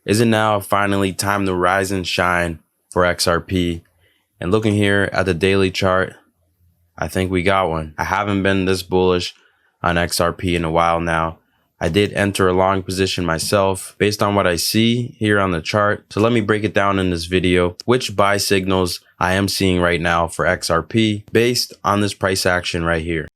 Is it now finally time to rise and shine for XRP? And looking here at the daily chart, I think we got one. I haven't been this bullish on XRP in a while now. I did enter a long position myself based on what I see here on the chart. So let me break it down in this video, which buy signals I am seeing right now for XRP based on this price action right here.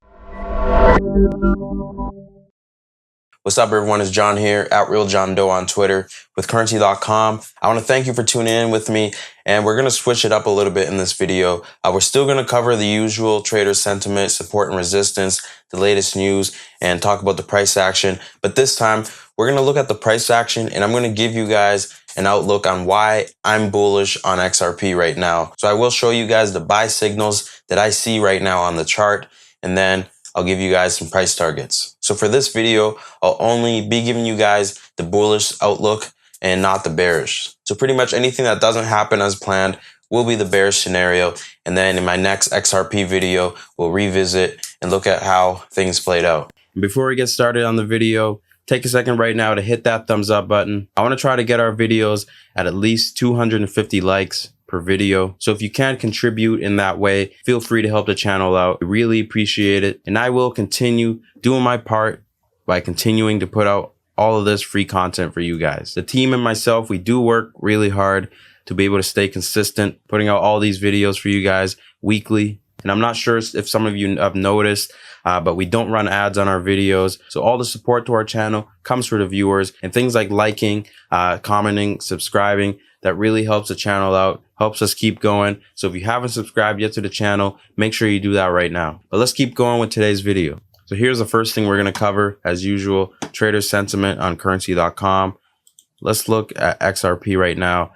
What's up, everyone? It's John here at Real John Doe on Twitter with Currency.com. I want to thank you for tuning in with me, and we're going to switch it up a little bit in this video. We're still going to cover the usual trader sentiment, support and resistance, the latest news, and talk about the price action. But this time, we're going to look at the price action, and I'm going to give you guys an outlook on why I'm bullish on XRP right now. So I will show you guys the buy signals that I see right now on the chart, and then I'll give you guys some price targets. So for this video, I'll only be giving you guys the bullish outlook and not the bearish. So pretty much anything that doesn't happen as planned will be the bearish scenario. And then in my next XRP video, we'll revisit and look at how things played out. Before we get started on the video, take a second right now to hit that thumbs up button. I want to try to get our videos at least 250 likes per video. So if you can contribute in that way, feel free to help the channel out. I really appreciate it. And I will continue doing my part by continuing to put out all of this free content for you guys. The team and myself, we do work really hard to be able to stay consistent, putting out all these videos for you guys weekly. And I'm not sure if some of you have noticed, but we don't run ads on our videos. So all the support to our channel comes from the viewers, and things like liking, commenting, subscribing, that really helps the channel out, helps us keep going. So if you haven't subscribed yet to the channel, make sure you do that right now. But let's keep going with today's video. So here's the first thing we're going to cover, as usual, trader sentiment on Currency.com. Let's look at XRP right now.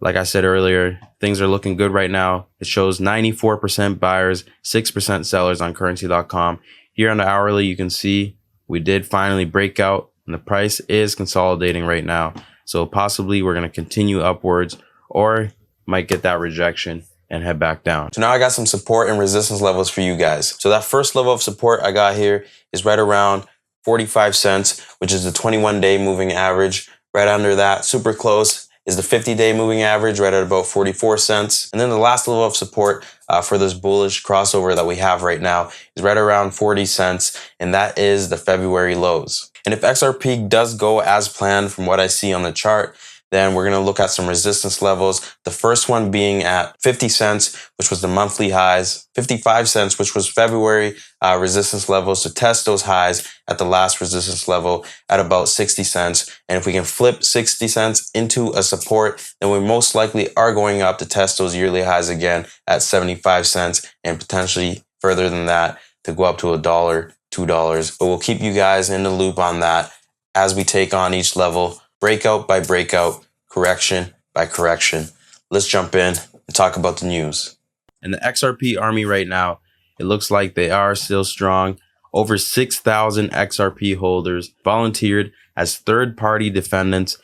Like I said earlier, things are looking good right now. It shows 94% buyers, 6% sellers on Currency.com. Here on the hourly, you can see we did finally break out, and the price is consolidating right now. So possibly we're going to continue upwards, or might get that rejection and head back down. So now I got some support and resistance levels for you guys. So that first level of support I got here is right around 45 cents, which is the 21-day moving average. Right under that, super close, is the 50-day moving average, right at about 44 cents. And then the last level of support for this bullish crossover that we have right now is right around 40 cents, and that is the February lows. And if XRP does go as planned from what I see on the chart, then we're going to look at some resistance levels. The first one being at 50 cents, which was the monthly highs, 55 cents, which was February resistance levels, to test those highs at the last resistance level at about 60 cents. And if we can flip 60 cents into a support, then we most likely are going up to test those yearly highs again at 75 cents and potentially further than that to go up to $1, $2. But we'll keep you guys in the loop on that as we take on each level, breakout by breakout, correction by correction. Let's jump in and talk about the news. And the XRP army right now, it looks like they are still strong. Over 6,000 XRP holders volunteered as third-party defendants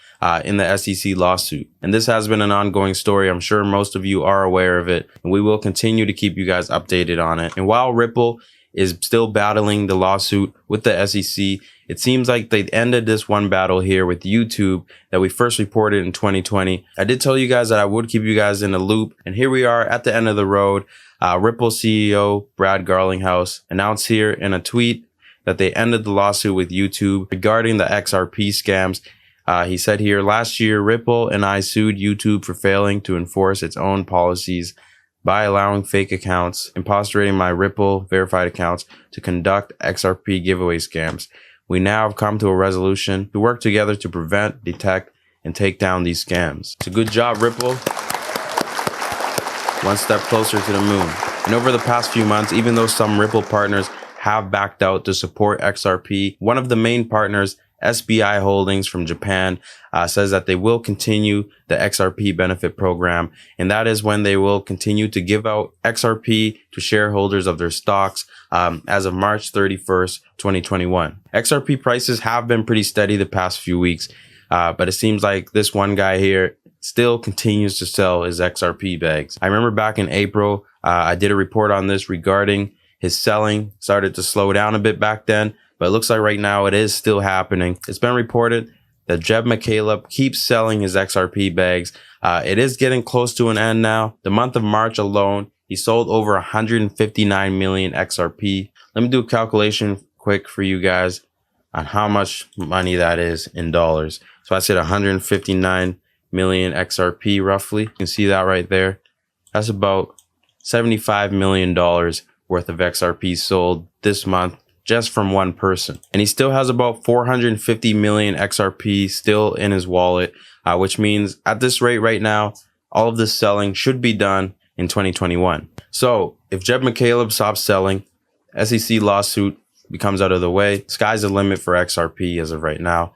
in the SEC lawsuit. And this has been an ongoing story. I'm sure most of you are aware of it, and we will continue to keep you guys updated on it. And while Ripple is still battling the lawsuit with the SEC, it seems like they ended this one battle here with YouTube that we first reported in 2020. I did tell you guys that I would keep you guys in a loop, and here we are at the end of the road. Ripple CEO Brad Garlinghouse announced here in a tweet that they ended the lawsuit with YouTube regarding the XRP scams. He said here, last year, Ripple and I sued YouTube for failing to enforce its own policies by allowing fake accounts, impersonating my Ripple verified accounts, to conduct XRP giveaway scams. We now have come to a resolution to work together to prevent, detect, and take down these scams. So good job, Ripple. One step closer to the moon. And over the past few months, even though some Ripple partners have backed out to support XRP, one of the main partners, SBI Holdings from Japan, says that they will continue the XRP benefit program, and that is when they will continue to give out XRP to shareholders of their stocks as of March 31st, 2021. XRP prices have been pretty steady the past few weeks, but it seems like this one guy here still continues to sell his XRP bags. I remember back in April, I did a report on this regarding his selling started to slow down a bit back then, but it looks like right now it is still happening. It's been reported that Jeb McCaleb keeps selling his XRP bags. It is getting close to an end now. The month of March alone, he sold over 159 million XRP. Let me do a calculation quick for you guys on how much money that is in dollars. So I said 159 million XRP roughly. You can see that right there. That's about $75 million worth of XRP sold this month just from one person. And he still has about 450 million XRP still in his wallet, which means at this rate right now, all of this selling should be done in 2021. So if Jeb McCaleb stops selling, SEC lawsuit becomes out of the way, sky's the limit for XRP as of right now.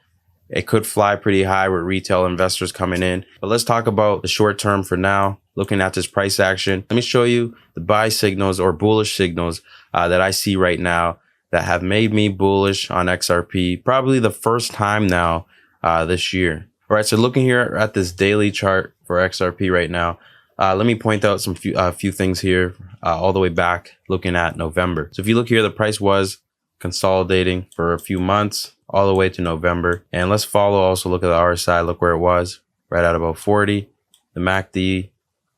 It could fly pretty high with retail investors coming in. But let's talk about the short term for now. Looking at this price action, let me show you the buy signals or bullish signals that I see right now that have made me bullish on XRP, probably the first time now this year. All right, so looking here at this daily chart for XRP right now, let me point out some few things here all the way back looking at November. So if you look here, the price was consolidating for a few months all the way to November. And let's also look at the RSI, look where it was, right at about 40. The MACD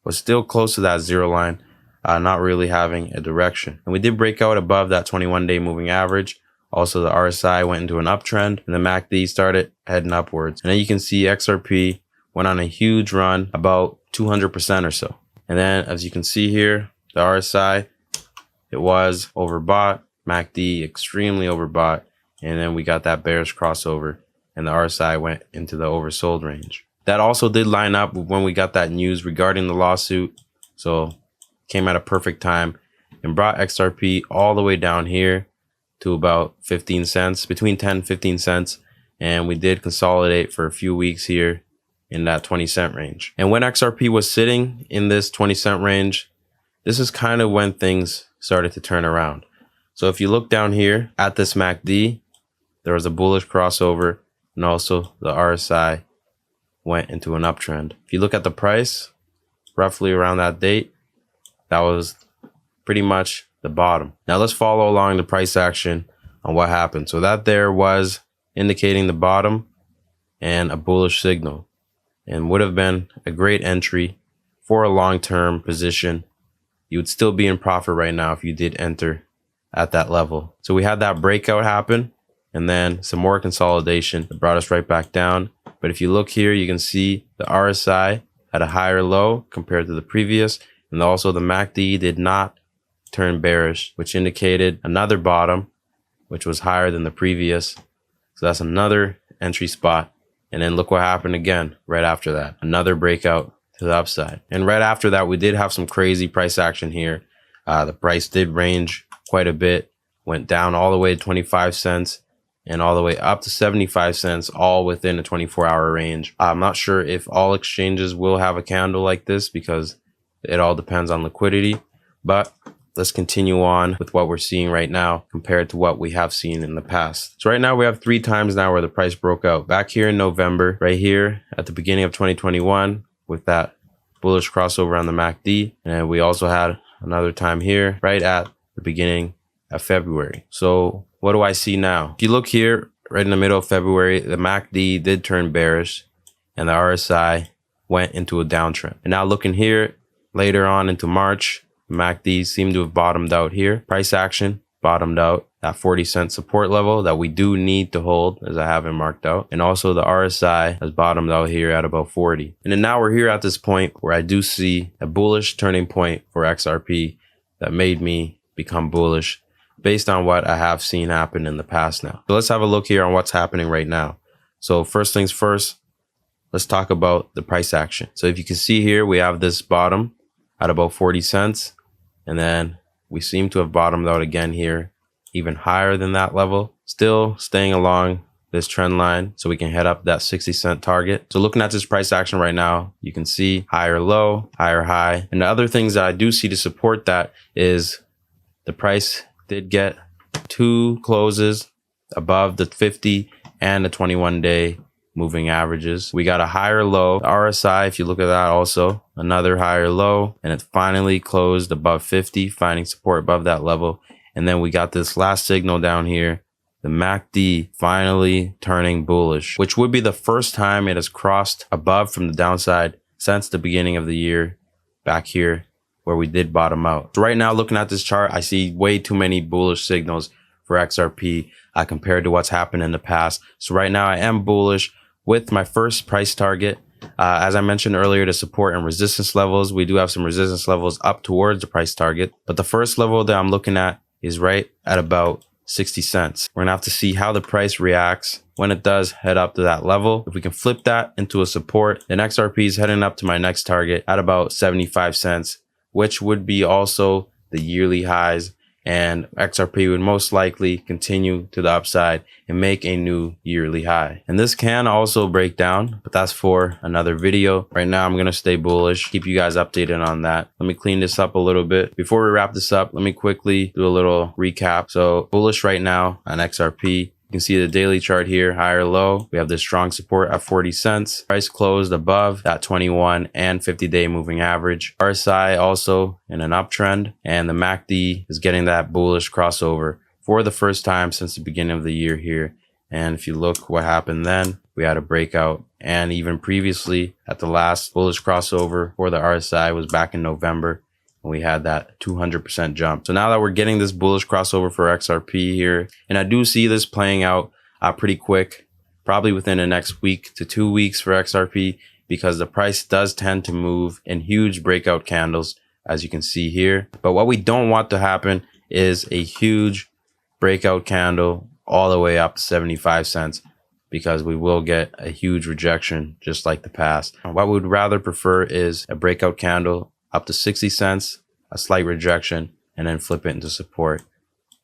was still close to that zero line, not really having a direction. And we did break out above that 21-day moving average. Also, the RSI went into an uptrend and the MACD started heading upwards. And then you can see XRP went on a huge run, about 200% or so. And then as you can see here, the RSI, it was overbought, MACD extremely overbought. And then we got that bearish crossover and the RSI went into the oversold range. That also did line up with when we got that news regarding the lawsuit. So came at a perfect time and brought XRP all the way down here to about 15 cents, between 10 and 15 cents. And we did consolidate for a few weeks here in that 20-cent range. And when XRP was sitting in this 20-cent range, this is kind of when things started to turn around. So if you look down here at this MACD, there was a bullish crossover and also the RSI went into an uptrend. If you look at the price, roughly around that date, that was pretty much the bottom. Now let's follow along the price action on what happened. So that there was indicating the bottom and a bullish signal and would have been a great entry for a long-term position. You would still be in profit right now if you did enter at that level. So we had that breakout happen and then some more consolidation that brought us right back down. But if you look here, you can see the RSI had a higher low compared to the previous. And also the MACD did not turn bearish, which indicated another bottom, which was higher than the previous. So that's another entry spot. And then look what happened again right after that. Another breakout to the upside. And right after that, we did have some crazy price action here. The price did range quite a bit, went down all the way to 25 cents and all the way up to 75 cents, all within a 24-hour range. I'm not sure if all exchanges will have a candle like this because it all depends on liquidity, but let's continue on with what we're seeing right now compared to what we have seen in the past. So right now we have 3 times now where the price broke out. Back here in November, right here at the beginning of 2021 with that bullish crossover on the MACD. And we also had another time here right at the beginning of February. So what do I see now? If you look here right in the middle of February, the MACD did turn bearish and the RSI went into a downtrend. And now looking here later on into March, MACD seemed to have bottomed out here. Price action bottomed out at 40-cent support level that we do need to hold, as I have it marked out. And also the RSI has bottomed out here at about 40. And then now we're here at this point where I do see a bullish turning point for XRP that made me become bullish based on what I have seen happen in the past now. So let's have a look here on what's happening right now. So first things first, let's talk about the price action. So if you can see here, we have this bottom at about 40 cents. And then we seem to have bottomed out again here, even higher than that level, still staying along this trend line so we can head up that 60-cent target. So looking at this price action right now, you can see higher low, higher high. And the other things that I do see to support that is the price did get 2 closes above the 50 and the 21-day moving averages. We got a higher low. The RSI, if you look at that also, another higher low, and it finally closed above 50, finding support above that level. And then we got this last signal down here the MACD finally turning bullish, which would be the first time it has crossed above from the downside since the beginning of the year back here where we did bottom out. So right now, looking at this chart, I see way too many bullish signals for XRP compared to what's happened in the past. So right now I am bullish with my first price target. As I mentioned earlier, the support and resistance levels, we do have some resistance levels up towards the price target. But the first level that I'm looking at is right at about 60 cents. We're gonna have to see how the price reacts when it does head up to that level. If we can flip that into a support, then XRP is heading up to my next target at about 75 cents, which would be also the yearly highs. And XRP would most likely continue to the upside and make a new yearly high. And this can also break down, but that's for another video. Right now, I'm going to stay bullish, keep you guys updated on that. Let me clean this up a little bit. Before we wrap this up, let me quickly do a little recap. So bullish right now on XRP. You can see the daily chart here, high or low. We have this strong support at 40 cents. Price closed above that 21 and 50-day moving average. RSI also in an uptrend, and the MACD is getting that bullish crossover for the first time since the beginning of the year here. And if you look what happened then, we had a breakout. And even previously at the last bullish crossover for the RSI was back in November. We had that 200% jump. So now that we're getting this bullish crossover for XRP here, and I do see this playing out pretty quick, probably within the next week to 2 weeks for XRP, because the price does tend to move in huge breakout candles, as you can see here. But what we don't want to happen is a huge breakout candle all the way up to 75 cents, because we will get a huge rejection just like the past. What we would rather prefer is a breakout candle up to 60 cents, a slight rejection, and then flip it into support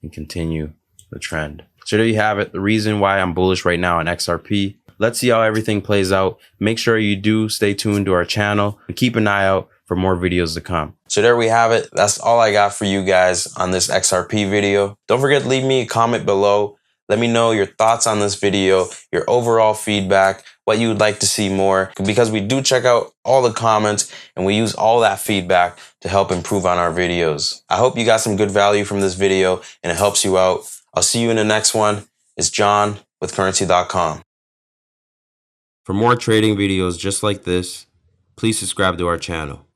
and continue the trend. So there you have it, the reason why I'm bullish right now on XRP. Let's see how everything plays out. Make sure you do stay tuned to our channel and keep an eye out for more videos to come. So there we have it. That's all I got for you guys on this XRP video. Don't forget to leave me a comment below. Let me know your thoughts on this video, your overall feedback, what you would like to see more, because we do check out all the comments and we use all that feedback to help improve on our videos. I hope you got some good value from this video and it helps you out. I'll see you in the next one. It's John with Currency.com. For more trading videos just like this, please subscribe to our channel.